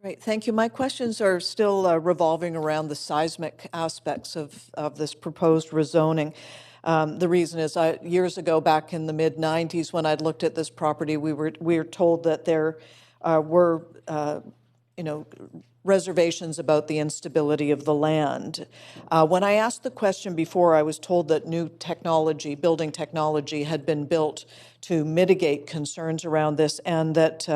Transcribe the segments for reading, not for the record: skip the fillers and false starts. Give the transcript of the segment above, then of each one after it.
Great, thank you. My questions are still revolving around the seismic aspects of this proposed rezoning. The reason is years ago, back in the mid-90s, when I'd looked at this property, we were told that there were reservations about the instability of the land. When I asked the question before, I was told that new technology, building technology, had been built to mitigate concerns around this, and that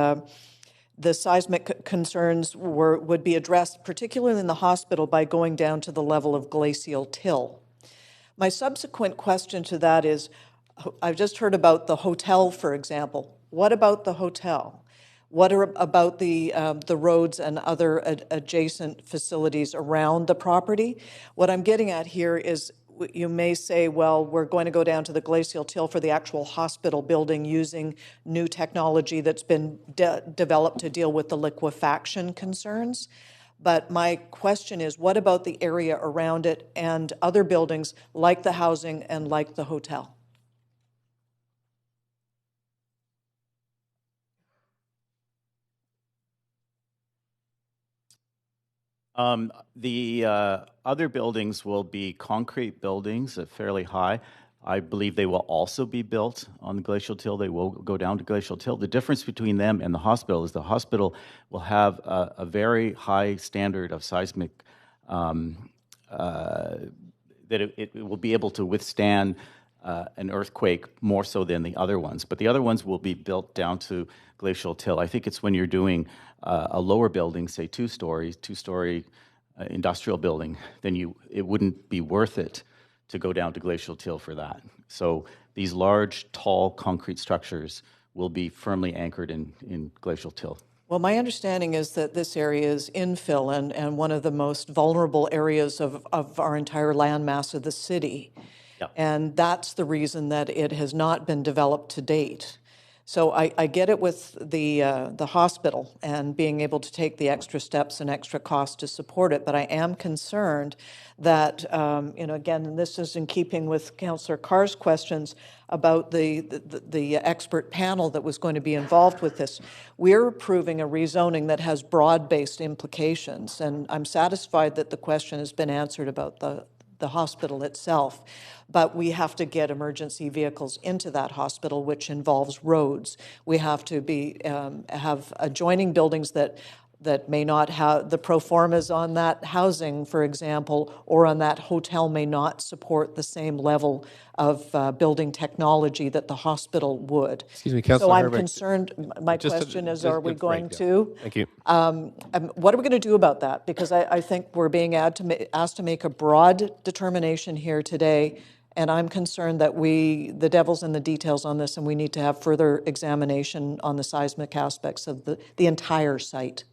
the seismic concerns would be addressed, particularly in the hospital, by going down to the level of glacial till. My subsequent question to that is, I've just heard about the hotel, for example. What about the hotel? What about the roads and other adjacent facilities around the property? What I'm getting at here is, you may say, well, we're going to go down to the glacial till for the actual hospital building using new technology that's been developed to deal with the liquefaction concerns. But my question is, what about the area around it and other buildings like the housing and like the hotel? The other buildings will be concrete buildings, fairly high. I believe they will also be built on the glacial till. They will go down to glacial till. The difference between them and the hospital is the hospital will have a very high standard of seismic, that it will be able to withstand an earthquake more so than the other ones. But the other ones will be built down to glacial till. I think it's when you're doing a lower building, say two-story industrial building, then it wouldn't be worth it to go down to glacial till for that. So these large, tall concrete structures will be firmly anchored in glacial till. Well, my understanding is that this area is infill and one of the most vulnerable areas of our entire landmass of the city. Yep. And that's the reason that it has not been developed to date. So I get it with the hospital and being able to take the extra steps and extra costs to support it, but I am concerned that, again, and this is in keeping with Councillor Carr's questions about the expert panel that was going to be involved with this. We're approving a rezoning that has broad-based implications, and I'm satisfied that the question has been answered about the hospital itself, but we have to get emergency vehicles into that hospital, which involves roads. We have to have adjoining buildings that may not have the pro formas on that housing, for example, or on that hotel may not support the same level of building technology that the hospital would. Excuse me, Councillor So I'm Hardwick. concerned. My question is, are we going to? Thank you. What are we going to do about that? Because I think we're being asked to make a broad determination here today, and I'm concerned that the devil's in the details on this, and we need to have further examination on the seismic aspects of the entire site.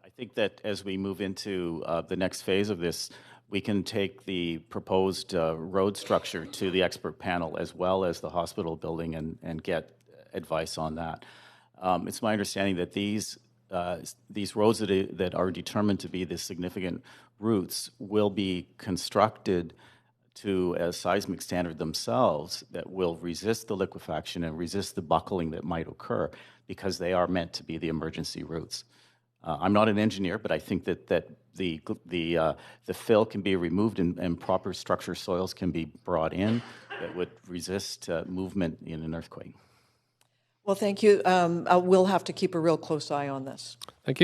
I think that as we move into the next phase of this, we can take the proposed road structure to the expert panel as well as the hospital building and get advice on that. It's my understanding that these roads that are determined to be the significant routes will be constructed to a seismic standard themselves that will resist the liquefaction and resist the buckling that might occur because they are meant to be the emergency routes. I'm not an engineer, but I think that the fill can be removed and proper structure soils can be brought in that would resist movement in an earthquake. Well, thank you. We'll have to keep a real close eye on this. Thank you.